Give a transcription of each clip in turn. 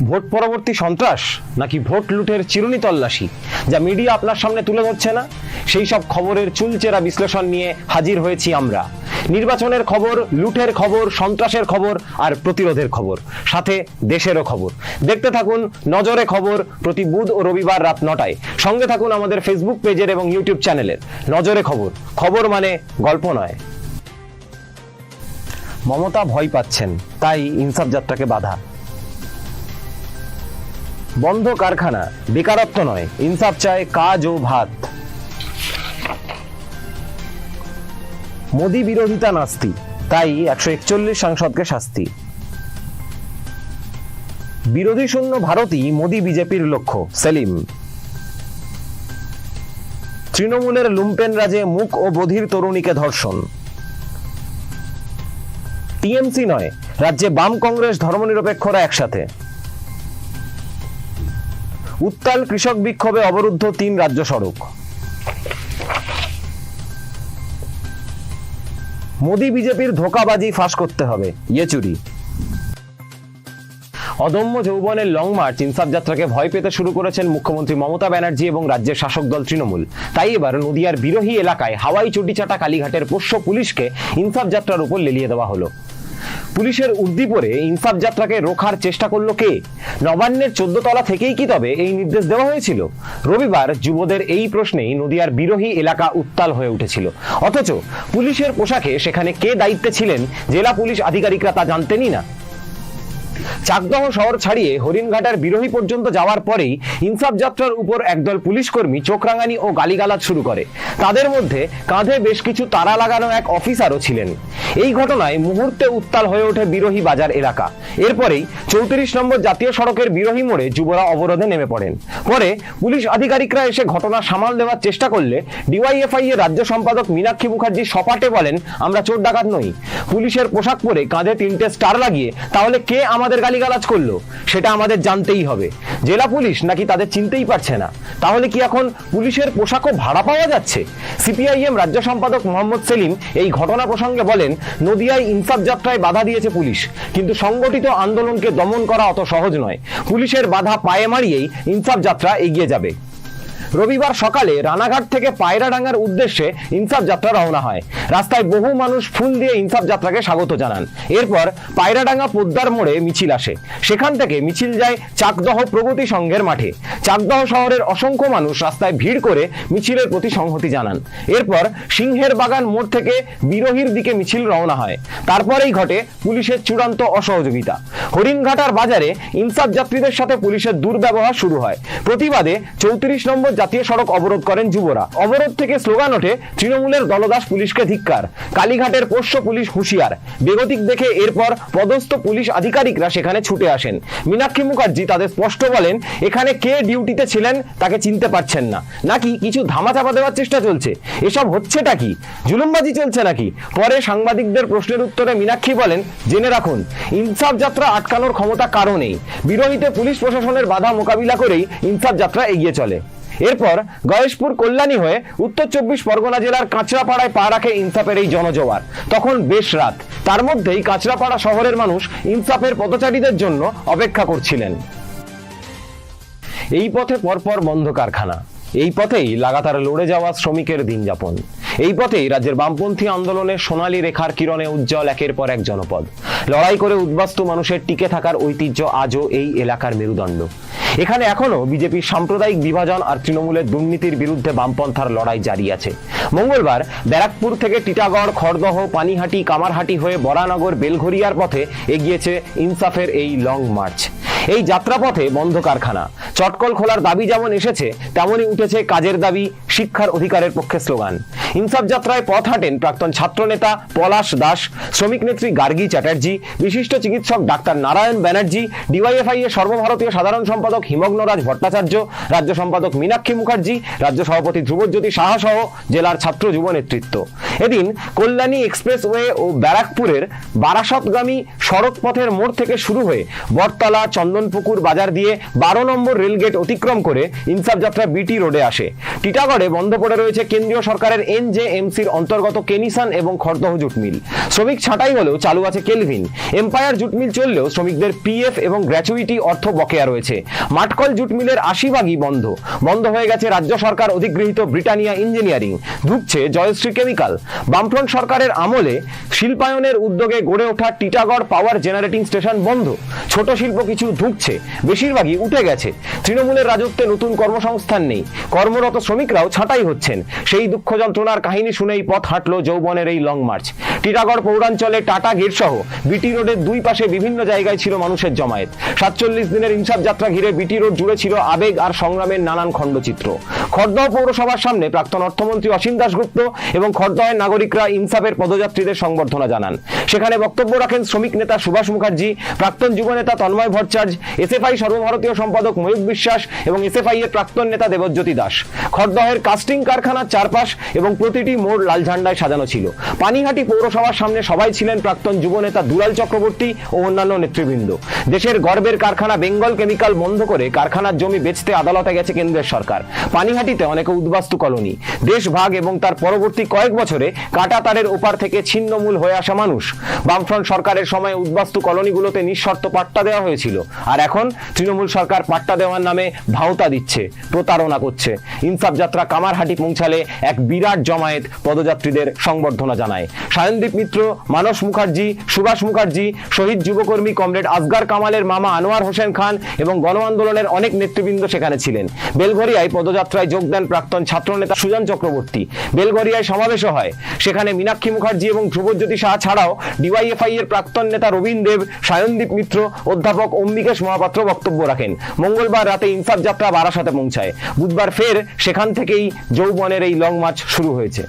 Vote পরবর্তী সন্ত্রাস নাকি ভোট লুটের চিরুনি তল্লাশি যা মিডিয়া আপনার সামনে তুলে ধরছে না, সেই সব খবরের চুলচেরা বিশ্লেষণ নিয়ে হাজির হয়েছি আমরা। নির্বাচনের খবর, লুটের খবর, সন্ত্রাসের খবর আর প্রতিরোধের খবর, সাথে দেশেরও খবর। দেখতে থাকুন নজরে খবর প্রতি বুধ ও রবিবার রাত 9টায়। সঙ্গে থাকুন আমাদের ফেসবুক পেজের এবং ইউটিউব চ্যানেলের। নজরে খবর, খবর মানে গল্প নয়। মমতা ভয় পাচ্ছেন, তাই ইনসাফ যাত্রাকে বাধা। বন্ধ কারখানা, বেকারত্ব নয়, ইনসাফ চায় কাজ ও ভাত। মোদি বিরোধিতা নাস্তি, তাই 141 সাংসদকে শাস্তি। বিরোধী শূন্য ভারতই মোদি বিজেপির লক্ষ্য, সেলিম। তৃণমূলের লুম্পেন রাজে মুখ ও বধির তরুণীকে ধর্ষণ। টিএমসি নয়, রাজ্যে বাম কংগ্রেস ধর্মনিরপেক্ষরা একসাথে। উত্তাল কৃষক বিক্ষোভে অবরুদ্ধ 3 রাজ্য সড়ক। মোদি বিজেপির ধোঁকাবাজি ফাঁস করতে হবে, ইয়েচুরি। অদম্য যৌবনের লং মার্চ ইনসাফ যাত্রাকে ভয় পেতে শুরু করেছেন মুখ্যমন্ত্রী মমতা ব্যানার্জি এবং রাজ্যের শাসক দল তৃণমূল। তাই এবার নদিয়ার বিরোহী এলাকায় হাওয়াই চটিচাটা কালীঘাটের পোষ্য পুলিশকে ইনসাফ যাত্রার উপর লেলিয়ে দেওয়া হলো। পুলিশের উর্দি পরে ইনসাফ যাত্রাকে রোখার চেষ্টা করলো কে? নবান্নের 14 তলা থেকেই কি তবে এই নির্দেশ দেওয়া হয়েছিল? রবিবার যুবদের এই প্রশ্নেই নদিয়ার বিরোহী এলাকা উত্তাল হয়ে উঠেছিল। অথচ পুলিশের পোশাকে সেখানে কে দায়িত্বে ছিলেন জেলা পুলিশ আধিকারিকরা তা জানতেনই না। চাকদহ শহর ছাড়িয়ে হরিণঘাটার বিরোহী পর্যন্ত যাওয়ার পরেই ইনসাফ যাত্রার উপর একদল পুলিশ কর্মী চোখ রাঙানি ও গালিগালাজ শুরু করে। তাদের মধ্যে কাঁধে বেশ কিছু তারা লাগানো এক অফিসারও ছিলেন। এই ঘটনায় মুহূর্তে উত্তাল হয়ে ওঠে বিরোহী বাজার এলাকা। এরপরেই 34 নম্বর জাতীয় সড়কের বিরোহী মোড়ে যুবরা অবরোধে নেমে পড়েন। পরে পুলিশ আধিকারিকরা এসে ঘটনা সামাল দেওয়ার চেষ্টা করলে ডিওয়াইএফআই এর রাজ্য সম্পাদক মীনাক্ষী মুখার্জি সপাটে বলেন, আমরা চোর ডাকাত নই। পুলিশের পোশাক পরে কাঁধে 3টে স্টার লাগিয়ে তাহলে কে আমাদের গালিগালাজ করলো সেটা আমাদের জানতেই হবে। জেলা পুলিশ নাকি তাদের চিনতেই পারছে না? তাহলে কি এখন পুলিশের পোশাকও ভাড়া পাওয়া যাচ্ছে? সিপিআইএম রাজ্য সম্পাদক মোহাম্মদ সেলিম এই ঘটনা প্রসঙ্গে বলেন, নদিয়ায় ইনসাফ যাত্রায় বাধা দিয়েছে পুলিশ, কিন্তু সংগঠিত আন্দোলনকে দমন করা অত সহজ নয়। পুলিশের বাধা পায়ে মারিয়েই ইনসাফ যাত্রা এগিয়ে যাবে। রবিবার সকালে রানাঘাট থেকে পায়রাডাঙ্গার উদ্দেশ্যে ইনসাফ যাত্রা রওনা হয়। রাস্তায় বহু মানুষ ফুল দিয়ে ইনসাফ যাত্রাকে স্বাগত জানান। এরপর পায়রাডাঙ্গা পোদ্দার মোড়ে মিছিল আসে। সেখান থেকে মিছিল যায় চাকদহ প্রগতি সংঘের মাঠে। চাকদহ শহরের অসংখ্য মানুষ রাস্তায় ভিড় করে মিছিলের প্রতি সংহতি জানান। এরপর সিংহের বাগান মোড় থেকে বিরোহীর দিকে মিছিল রওনা হয়। তারপরেই ঘটে পুলিশের চূড়ান্ত অসহযোগিতা। হরিণঘাটার বাজারে ইনসাফ যাত্রীদের সাথে পুলিশের দুর্ব্যবহার শুরু হয়। প্রতিবাদে 34 নম্বর জাতীয় সড়ক অবরোধ করেন যুবরা। অবরোধ থেকে স্লোগান ওঠে, তৃণমূলের দলদাস পুলিশকে ধিক্কার। কালীঘাটের পোষ্য পুলিশ হুঁশিয়ার। বেগতিক দেখে এরপর পদস্থ পুলিশ আধিকারিকরা সেখানে ছুটে আসেন। মীনাক্ষী মুখার্জি তাদের স্পষ্ট বলেন, এখানে কে ডিউটিতে ছিলেন তাকে চিনতে পারছেন না, নাকি কিছু ধামাচাপা দেওয়ার চেষ্টা চলছে? এসব হচ্ছেটা কি? জুলুমবাজি চলছে নাকি? পরে সাংবাদিকদের প্রশ্নের উত্তরে মীনাক্ষী বলেন, জেনে রাখুন, ইনসাফ যাত্রা আটকানোর ক্ষমতা কারো নেই। বিরোধীতে পুলিশ প্রশাসনের বাধা মোকাবিলা করেই ইনসাফ যাত্রা এগিয়ে চলে। এরপর গয়েশপুর কল্যাণী হয়ে উত্তর 24 পরগনা জেলার কাঁচরাপাড়ায় পা রাখে ইনসাফের এই জনজোয়ার। তখন বেশ রাত। তার মধ্যেই কাঁচরাপাড়া শহরের মানুষ ইনসাফের পথচারীদের জন্য অপেক্ষা করছিলেন। এই পথে পরপর বন্ধ কারখানা, এই পথেই লাগাতার লড়ে যাওয়া শ্রমিকের দিন যাপন। এই পথেই রাজ্যের বামপন্থী আন্দোলনের সোনালী রেখার কিরণে উজ্জ্বল একের পর এক জনপদ। লড়াই করে উদ্বাস্তু মানুষের টিকে থাকার ঐতিহ্য আজও এই এলাকার মেরুদণ্ড। এখানে এখনো বিজেপির সাম্প্রদায়িক বিভাজন আর তৃণমূলের দুর্নীতির বিরুদ্ধে বামপন্থার লড়াই জারি আছে। মঙ্গলবার ব্যারাকপুর থেকে টিটাগড়, খড়দহ, পানিহাটি, কামারহাটি হয়ে বরানগর, বেলঘরিয়ার পথে এগিয়েছে ইনসাফের এই লং মার্চ। এই যাত্রাপথে বন্ধ কারখানা, চটকল খোলার দাবি যেমন এসেছে, তেমনই উঠেছে কাজের দাবি, শিক্ষার অধিকারের পক্ষে স্লোগান। ইনসাফ যাত্রায় পথ হাঁটেন প্রাক্তন ছাত্রনেতা পলাশ দাস, শ্রমিক নেত্রী গার্গী চ্যাটার্জি, বিশিষ্ট চিকিৎসক ডাক্তার নারায়ণ ব্যানার্জি, ডিওয়াইএফআই এর সর্বভারতীয় সাধারণ সম্পাদক সম্পাদক হিমগ্নরাজ ভট্টাচার্য, রাজ্য সম্পাদক মীনাক্ষী মুখার্জি, রাজ্য সভাপতি ধ্রুবজ্যোতি সাহা সহ জেলার ছাত্র যুব নেতৃত্ব। এদিন কল্যাণী এক্সপ্রেসওয়ে ও ব্যারাকপুরের বারাসতগামী সড়ক পথের মোড় থেকে শুরু হয়ে বটতলা, চন্দনপুকুর বাজার দিয়ে 12 নম্বর রেলগেট অতিক্রম করে ইনসাফ যাত্রা বিটি রোডে আসে। টিটাগড়ে বন্ধ পড়ে রয়েছে কেন্দ্রীয় সরকারের এনজেএমসির অন্তর্গত কেনিসান এবং খড়দহ জুট মিল। শ্রমিক ছাঁটাই হলেও চালু আছে কেলভিন। এম্পায়ার জুট মিল চললেও শ্রমিকদের পিএফ এবং গ্র্যাচুইটি অর্থ বকেয়া রয়েছে। মাটকল জুট মিলের 80 ভাগই বন্ধ হয়ে গেছে রাজ্য সরকার অধিগৃহীত ব্রিটানিয়া ইঞ্জিনিয়ারিং, ঢুকছে জয়শ্রী কেমিক্যাল। বামফ্রন্ট সরকারের আমলে শিল্পায়নের উদ্যোগে গড়ে ওঠা টিটাগড় পাওয়ার জেনারেটিং স্টেশন বন্ধ। ছোট শিল্প কিছু ঢুকছে, বেশিরভাগই উঠে গেছে। তৃণমূলের রাজত্বে নতুন কর্মসংস্থান নেই, কর্মরত শ্রমিকরাও ছাঁটাই হচ্ছেন। সেই দুঃখ যন্ত্রণার কাহিনী শুনেই পথ হাঁটলো যৌবনের এই লং মার্চ। টিটাগড় পৌরাঞ্চলে টাটা গেট সহ বিটি রোডের দুই পাশে বিভিন্ন জায়গায় ছিল মানুষের জমায়েত। 47 দিনের ইনসাফ যাত্রা ঘিরে বিটি রোড জুড়ে ছিল আবেগ আর সংগ্রামের নানান খণ্ডচিত্র। খড়দহ পৌরসভার সামনে প্রাক্তন অর্থমন্ত্রী অসীম দাশগুপ্ত এবং খড়দহের নাগরিকরা ইনসাফের পদযাত্রীদের সংবর্ধনা জানান। সেখানে বক্তব্য রাখেন শ্রমিক নেতা সুভাষ মুখার্জি, প্রাক্তন যুব নেতা তন্ময় ভট্টাচার্য, এসএফআই সর্বভারতীয় সম্পাদক ময়ূক বিশ্বাস এবং এসএফআই এর প্রাক্তন নেতা দেবজ্যোতি দাস। খড়দহের কাস্টিং কারখানার চারপাশ এবং প্রতিটি মোড় লাল ঝান্ডায় সাজানো ছিল। পানিহাটি পৌরসভার সামনে সবাই ছিলেন প্রাক্তন যুব নেতা দুলাল চক্রবর্তী ও অন্যান্য নেতৃবৃন্দ। দেশের গর্বের কারখানা বেঙ্গল কেমিক্যাল বন্ধ করে কারখানার জমি বেচতে আদালতে গেছে কেন্দ্রের সরকার। পানিহাটিতে অনেকে উদ্বাস্তু কলোনি। দেশ ভাগ এবং তার পরবর্তী কয়েক বছরে কাটা তারের ওপার থেকে ছিন্নমূল হয়ে আসা মানুষ। বামফ্রন্ট সরকারের সময় উদ্বাস্তু কলোনিগুলোতে নিঃশর্ত পাট্টা দেওয়া হয়েছিল, আর এখন তৃণমূল সরকার পাট্টা দেওয়ার নামে ভাওতা দিচ্ছে, প্রতারণা করছে। ইনসাফ যাত্রা কামারহাটি পৌঁছালে এক বিরাট জমায়েত পদযাত্রীদের সংবর্ধনা জানায়। সায়নদীপ মিত্র, মানস মুখার্জি, সুভাষ মুখার্জি, শহীদ যুবকর্মী কমরেড আসগার কামালের মামা আনোয়ার হোসেন খান এবং গণ আন্দোলনের অনেক নেতৃবৃন্দ সেখানে ছিলেন। বেলঘরিয়ায় পদযাত্রায় যোগ দেন প্রাক্তন ছাত্রনেতা সুজন চক্রবর্তী। বেলঘরিয়ায় সমাবেশও হয়। সেখানে মীনাক্ষী মুখার্জি এবং ধ্রুবজ্যোতি সাহা ছাড়াও ডিওয়াইএফআই এর প্রাক্তন নেতা রবীন দেব, সায়নদীপ মিত্র, অধ্যাপক অম্বিকেশ মহাপাত্র বক্তব্য রাখেন। মঙ্গলবার রাতে ইনসাফ যাত্রা বারাসতে পৌঁছায়। বুধবার ফের সেখান থেকেই যৌবনের এই লং মার্চ শুরু হয়েছে।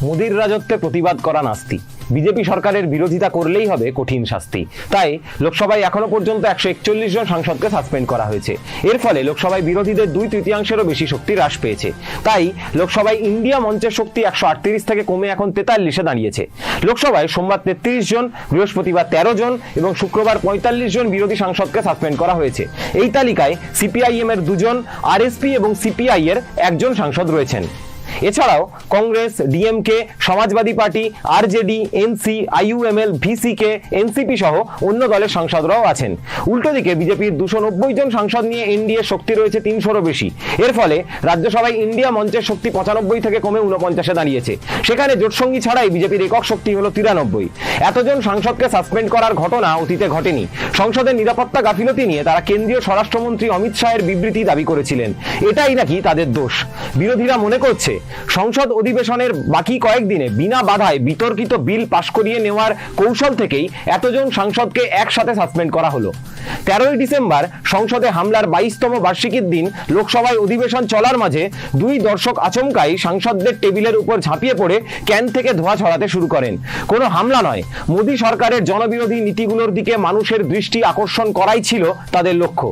মোদির রাজত্বে প্রতিবাদ করা নাস্তি। বিজেপি সরকারের বিরোধিতা করলেই হবে কঠিন শাস্তি। তাই লোকসভায় এখনো পর্যন্ত 141 জন সাংসদকে সাসপেন্ড করা হয়েছে। এর ফলে লোকসভায় বিরোধীদের 2/3 বেশি শক্তি হ্রাস পেয়েছে। তাই লোকসভায় ইন্ডিয়া মঞ্চের শক্তি 138 থেকে কমে এখন 43-এ দাঁড়িয়েছে। লোকসভায় সোমবার 33 জন, বৃহস্পতিবার 13 জন এবং শুক্রবার 45 জন বিরোধী সাংসদকে সাসপেন্ড করা হয়েছে। এই তালিকায় সিপিআইএম এর 2 জন, আরএসপি এবং সিপিআই এর 1 জন সাংসদ রয়েছেন। এছাড়াও Congress, DMK, Samajwadi party, RJD, NC, IUML, VCK, NCP সহ অন্য দলের সাংসদরাও আছেন। উল্টো দিকে বিজেপির 290 জন সাংসদ নিয়ে এনডিএ শক্তি রয়েছে 300-রও বেশি। এর ফলে রাজ্যসভায় ইন্ডিয়া মঞ্চের শক্তি 95 থেকে কমে 49-এ দাঁড়িয়েছে। সেখানে জোটসঙ্গী ছাড়াই বিজেপির একক শক্তি হলো 93। এতজন সাংসদকে সাসপেন্ড করার ঘটনা অতীতে ঘটেনি। সংসদের নিরাপত্তা গাফিলতি নিয়ে তারা কেন্দ্রীয় স্বরাষ্ট্রমন্ত্রী অমিত শাহের বিবৃতি দাবি করেছিলেন। এটাই নাকি তাদের দোষ। বিরোধীরা মনে করছে সংসদ অধিবেশনের বাকি কয়েকদিনে বিনা বাধায় বিতর্কিত বিল পাশ করিয়ে নেওয়ার কৌশল থেকেই এতজন সাংসদকে একসাথে সাসপেন্ড করা হলো। 13 ডিসেম্বর সংসদে হামলার 22তম বার্ষিকীর দিন লোকসভায় অধিবেশন চলার মাঝে 2 দর্শক আচমকাই সাংসদদের টেবিলের উপর ঝাঁপিয়ে পড়ে ক্যান থেকে ধোঁয়া ছড়াতে শুরু করেন। কোনো হামলা নয়, মোদী সরকারের জনবিরোধী নীতিগুলোর দিকে মানুষের দৃষ্টি আকর্ষণ করাই ছিল তাদের লক্ষ্য।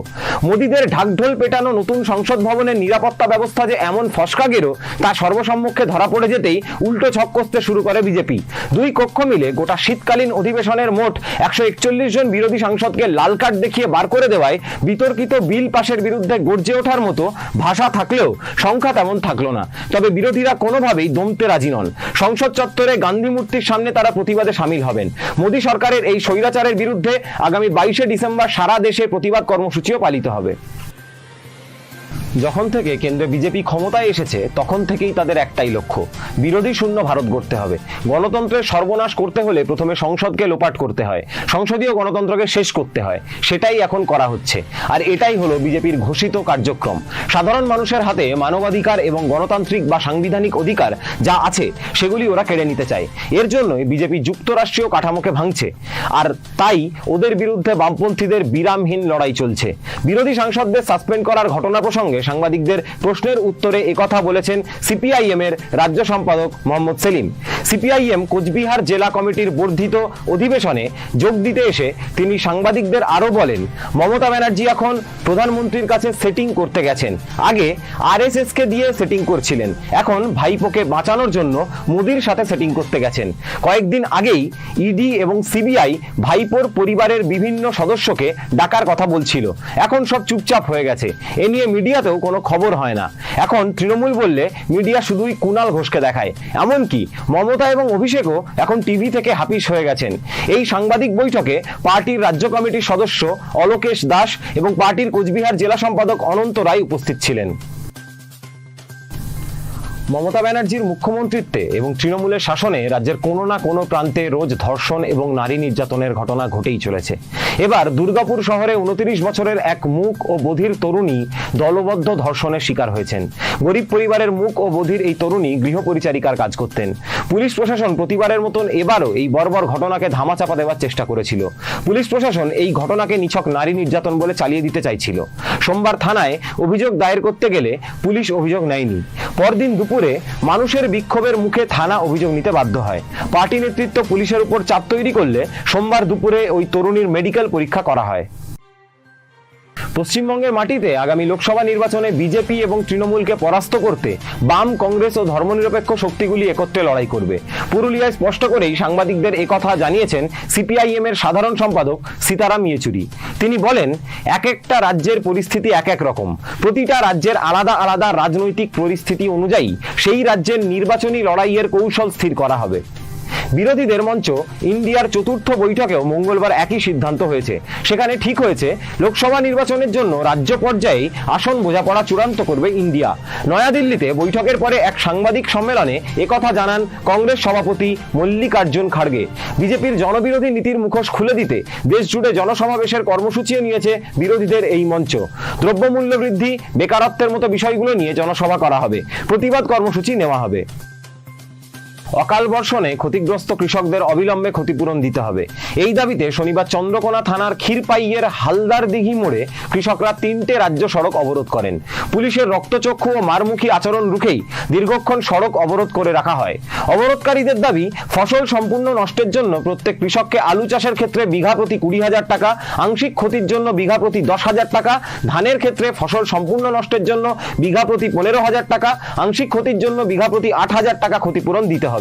মোদীদের ঢাকঢোল পেটানো নতুন সংসদ ভবনের নিরাপত্তা ব্যবস্থা যে এমন ফসকা গেরো তা সর্বসম্মুখে ধরা পড়ে যেতেই উল্টো ছক কষতে শুরু করে বিজেপি। 2 কক্ষ মিলে গোটা শীতকালীন অধিবেশনের মোট 141 জন বিরোধী সাংসদকে লাল কার্ড দেখিয়ে বার করে দেওয়ায় বিতর্কিত বিল পাশের বিরুদ্ধে গর্জে ওঠার মতো ভাষা থাকলেও সংখ্যা তেমন থাকলো না। তবে বিরোধীরা কোনোভাবেই দমতে রাজি নন। সংসদ চত্বরে গান্ধী মূর্তির সামনে তারা প্রতিবাদে সামিল হবেন। মোদী সরকারের এই স্বৈরাচারের বিরুদ্ধে আগামী 22শে ডিসেম্বর সারা দেশে প্রতিবাদ কর্মসূচিও পালিত হবে। যখন থেকে কেন্দ্রে বিজেপি ক্ষমতায় এসেছে তখন থেকেই তাদের একটাই লক্ষ্য, বিরোধী শূন্য ভারত গড়তে হবে। গণতন্ত্রের সর্বনাশ করতে হলে প্রথমে সংসদকে লোপাট করতে হয়, সংসদীয় গণতন্ত্রকে শেষ করতে হয়। সেটাই এখন করা হচ্ছে, আর এটাই হলো বিজেপির ঘোষিত কার্যক্রম। সাধারণ মানুষের হাতে মানবাধিকার এবং গণতান্ত্রিক বা সাংবিধানিক অধিকার যা আছে সেগুলি ওরা কেড়ে নিতে চায়। এর জন্যই বিজেপি যুক্তরাষ্ট্রীয় কাঠামোকে ভাঙছে, আর তাই ওদের বিরুদ্ধে বামপন্থীদের বিরামহীন লড়াই চলছে। বিরোধী সাংসদদের সাসপেন্ড করার ঘটনা প্রসঙ্গে সাংবাদিকদের প্রশ্নের উত্তরে একথা বলেছেন সিপিআইএম এর রাজ্য সম্পাদক মোহাম্মদ সেলিম। সিপিআইএম কোচবিহার জেলা কমিটির বর্ধিত অধিবেশনে যোগ দিতে এসে তিনি সাংবাদিকদের আরো বলেন, মমতা ব্যানার্জি এখন প্রধানমন্ত্রীর কাছে সেটিং করতে গেছেন। আগে আরএসএস কে দিয়ে সেটিং করছিলেন, এখন ভাইপোকে বাঁচানোর জন্য মোদির সাথে সেটিং করতে গেছেন। কয়েকদিন আগেই ইডি এবং সিবিআই ভাইপোর পরিবারের বিভিন্ন সদস্যকে ডাকার কথা বলছিল, এখন সব চুপচাপ হয়ে গেছে। এ নিয়ে মিডিয়াতেও কোনো খবর হয় না। এখন তৃণমূল বললে মিডিয়া শুধুই কুণাল ঘোষকে দেখায়। এমনকি মমতা এবং অভিষেকও এখন টিভি থেকে হাপিস হয়ে গেছেন। এই সাংবাদিক বৈঠকে পার্টির রাজ্য কমিটির সদস্য অলোকেশ দাস এবং পার্টির কোচবিহার জেলা সম্পাদক অনন্ত রায় উপস্থিত ছিলেন। মমতা ব্যানার্জির মুখ্যমন্ত্রীত্বে এবং তৃণমূলের শাসনে রাজ্যের কোনো না কোনো প্রান্তে রোজ ধর্ষণ এবং নারী নির্যাতনের ঘটনা ঘটেই চলেছে। এবার দুর্গাপুর শহরে 29 বছরের এক মূক ও বধির তরুণী দলবদ্ধ ধর্ষণের শিকার হয়েছেন। গরিব পরিবারের মূক ও বধির এই তরুণী গৃহপরিচারিকার কাজ করতেন। পুলিশ প্রশাসন প্রতিবারের মতন এবারও এই বর্বর ঘটনাকে ধামাচাপা দেওয়ার চেষ্টা করেছিল। পুলিশ প্রশাসন এই ঘটনাকে নিছক নারী নির্যাতন বলে চালিয়ে দিতে চাইছিল। সোমবার থানায় অভিযোগ দায়ের করতে গেলে পুলিশ অভিযোগ নেয়নি। পরদিন দুপুরে মানুষের বিক্ষোভের মুখে থানা অভিযোগ নিতে বাধ্য হয়। পার্টি নেতৃত্ব পুলিশের উপর চাপ তৈরি করলে সোমবার দুপুরে ওই তরুণীর মেডিকেল পরীক্ষা করা হয়। পশ্চিমবঙ্গের মাটিতে আগামী লোকসভা নির্বাচনে বিজেপি এবং তৃণমূলকে পরাস্ত করতে বাম, কংগ্রেস ও ধর্মনিরপেক্ষ শক্তিগুলি একত্রে লড়াই করবে। পুরুলিয়ায় স্পষ্ট করেই সাংবাদিকদের একথা জানিয়েছেন সিপিআইএম এর সাধারণ সম্পাদক সীতারাম ইয়েচুরি। তিনি বলেন, এক একটা রাজ্যের পরিস্থিতি এক এক রকম। প্রতিটা রাজ্যের আলাদা আলাদা রাজনৈতিক পরিস্থিতি অনুযায়ী সেই রাজ্যের নির্বাচনী লড়াইয়ের কৌশল স্থির করা হবে। বিরোধীদের মঞ্চ ইন্ডিয়ার চতুর্থ বৈঠকেও মঙ্গলবার একই সিদ্ধান্ত হয়েছে। সেখানে ঠিক হয়েছে লোকসভা নির্বাচনের জন্য রাজ্য পর্যায়ে আসন বোঝাপড়া চূড়ান্ত করবে ইন্ডিয়া। নয়াদিল্লিতে বৈঠকের পরে এক সাংবাদিক সম্মেলনে একথা জানান কংগ্রেস সভাপতি মল্লিকার্জুন খাড়গে। বিজেপির জনবিরোধী নীতির মুখোশ খুলে দিতে দেশ জুড়ে জনসমাবেশের কর্মসূচিও নিয়েছে বিরোধীদের এই মঞ্চ। দ্রব্যমূল্য বৃদ্ধি, বেকারত্বের মতো বিষয়গুলো নিয়ে জনসভা করা হবে, প্রতিবাদ কর্মসূচি নেওয়া হবে। অকাল বর্ষণে ক্ষতিগ্রস্ত কৃষকদের অবিলম্বে ক্ষতিপূরণ দিতে হবে, এই দাবিতে শনিবার চন্দ্রকোনা থানার ক্ষীরপাইয়ের হালদার দিঘি মোড়ে কৃষকরা 3টে রাজ্য সড়ক অবরোধ করেন। পুলিশের রক্তচক্ষু ও মারমুখী আচরণ রুখেই দীর্ঘক্ষণ সড়ক অবরোধ করে রাখা হয়। অবরোধকারীদের দাবি, ফসল সম্পূর্ণ নষ্টের জন্য প্রত্যেক কৃষককে আলু চাষের ক্ষেত্রে বিঘা প্রতি 20,000 টাকা, আংশিক ক্ষতির জন্য বিঘা প্রতি 10,000 টাকা, ধানের ক্ষেত্রে ফসল সম্পূর্ণ নষ্টের জন্য বিঘা প্রতি 15,000 টাকা, আংশিক ক্ষতির জন্য বিঘা প্রতি 8,000 টাকা ক্ষতিপূরণ দিতে হবে।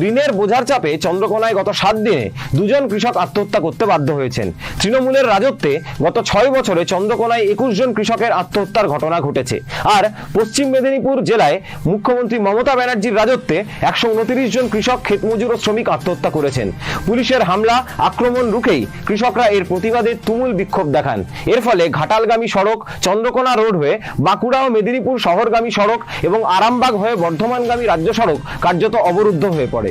ঋণের বোঝার চাপে চন্দ্রকোনায় গত 7 দিনে 2 জন কৃষক আত্মহত্যা করতে বাধ্য হয়েছেন। তৃণমূলের রাজত্বে গত 6 বছরে চন্দ্রকোনায় 21 জন কৃষকের আত্মহত্যার ঘটনা ঘটেছে। আর পশ্চিম মেদিনীপুর জেলায় মুখ্যমন্ত্রী মমতা ব্যানার্জির রাজত্বে 129 জন কৃষক, ক্ষেতমজুর ও শ্রমিক আত্মহত্যা করেছেন। পুলিশের হামলা, আক্রমণ রুখেই কৃষকরা এর প্রতিবাদে তুমুল বিক্ষোভ দেখান। এর ফলে ঘাটালগামী সড়ক, চন্দ্রকোনা রোড হয়ে বাঁকুড়া ও মেদিনীপুর শহরগামী সড়ক এবং আরামবাগ হয়ে বর্ধমানগামী রাজ্য সড়ক কার্যত অবরুদ্ধ হয়ে পড়ে।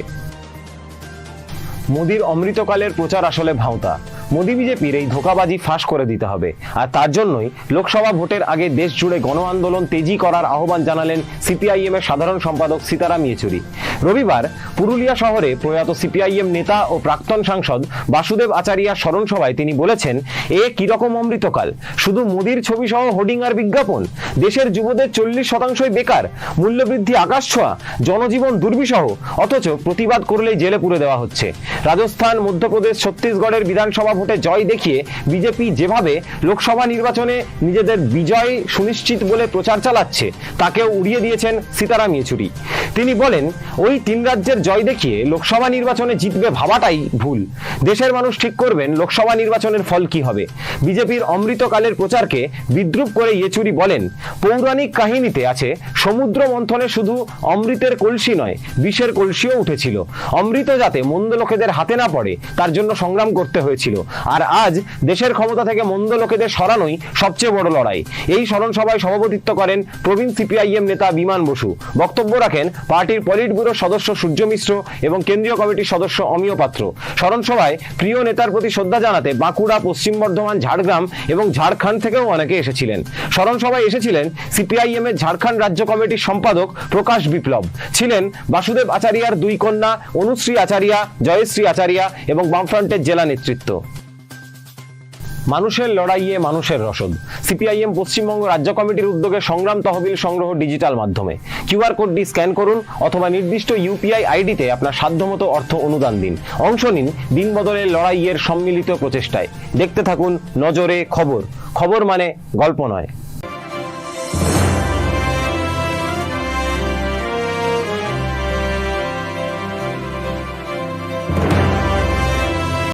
মোদির অমৃতকালের প্রচার আসলে ভাঁওতা। মোদি বিজেপির এই ধোঁকাবাজি ফাঁস করে দিতে হবে। আর তার জন্যই লোকসভা ভোটের আগে দেশ জুড়ে গণ আন্দোলন তেজি করার আহ্বান জানালেন সিপিআইএম এর সাধারণ সম্পাদক সীতারাম ইয়েচুরি। রবিবার পুরুলিয়া শহরে প্রয়াত সিপিআইএম নেতা ও প্রাক্তন সাংসদ বাসুদেব আচারিয়ার স্মরণ সভায় তিনি বলেছেন, এ কিরকম অমৃতকাল, শুধু মোদির ছবি সহ হোর্ডিং আর বিজ্ঞাপন। দেশের যুবদের 40% বেকার, মূল্যবৃদ্ধি আকাশ ছোঁয়া, জনজীবন দুর্বিষহ, অথচ প্রতিবাদ করলেই জেলে পুরে দেওয়া হচ্ছে। রাজস্থান, মধ্যপ্রদেশ, ছত্তিশগড়ের বিধানসভা ভোটে জয় দেখিয়ে বিজেপি যেভাবে লোকসভা নির্বাচনে নিজেদের বিজয় সুনিশ্চিত বলে প্রচার চালাচ্ছে, তাকেও উড়িয়ে দিয়েছেন সীতারাম ইয়েচুরি। তিনি বলেন, ওই 3 রাজ্যের জয় দেখিয়ে লোকসভা নির্বাচনে জিতবে ভাবাটাই ভুল। দেশের মানুষ ঠিক করবেন লোকসভা নির্বাচনের ফল কি হবে। বিজেপির অমৃতকালের প্রচারকে বিদ্রূপ করে ইয়েচুরি বলেন, পৌরাণিক কাহিনীতে আছে সমুদ্র মন্থনে শুধু অমৃতের কলসি নয়, বিষের কলসিও উঠেছিল। অমৃত যাতে মন্দ লোকেদের হাতে না পড়ে তার জন্য সংগ্রাম করতে হয়েছিল। আর আজ দেশের ক্ষমতা থেকে মন্দ লোকেদের সরানোই সবচেয়ে বড় লড়াই। এই স্মরণ সভায় সভাপতিত্ব করেন প্রবীণ সিপিআইএম নেতা বিমান বসু। বক্তব্য রাখেন পার্টির পলিট ব্যুরো সদস্য সূর্য মিশ্র এবং কেন্দ্রীয় কমিটির সদস্য অমিয় পাত্র। স্মরণ সভায় প্রিয় নেতার প্রতি শ্রদ্ধা জানাতে বাঁকুড়া, পশ্চিম বর্ধমান, ঝাড়গ্রাম এবং ঝাড়খণ্ড থেকেও অনেকে এসেছিলেন। স্মরণ সভায় এসেছিলেন সিপিআইএম এর ঝাড়খণ্ড রাজ্য কমিটির সম্পাদক প্রকাশ বিপ্লব, ছিলেন বাসুদেব আচারিয়ার 2 কন্যা অনুশ্রী আচারিয়া, জয়শ্রী আচারিয়া এবং বামফ্রন্টের জেলা নেতৃত্ব। মানুষের লড়াইয়ে মানুষের রসদ। সিপিআইএম পশ্চিমবঙ্গ রাজ্য কমিটির উদ্যোগে সংগ্রাম তহবিল সংগ্রহ ডিজিটাল মাধ্যমে। কিউআর কোডটি স্ক্যান করুন অথবা নির্দিষ্ট ইউপিআই আইডিতে আপনার সাধ্যমতো অর্থ অনুদান দিন। অংশ নিন দিন বদলের লড়াইয়ের সম্মিলিত প্রচেষ্টায়। দেখতে থাকুন নজরে খবর। খবর মানে গল্প নয়।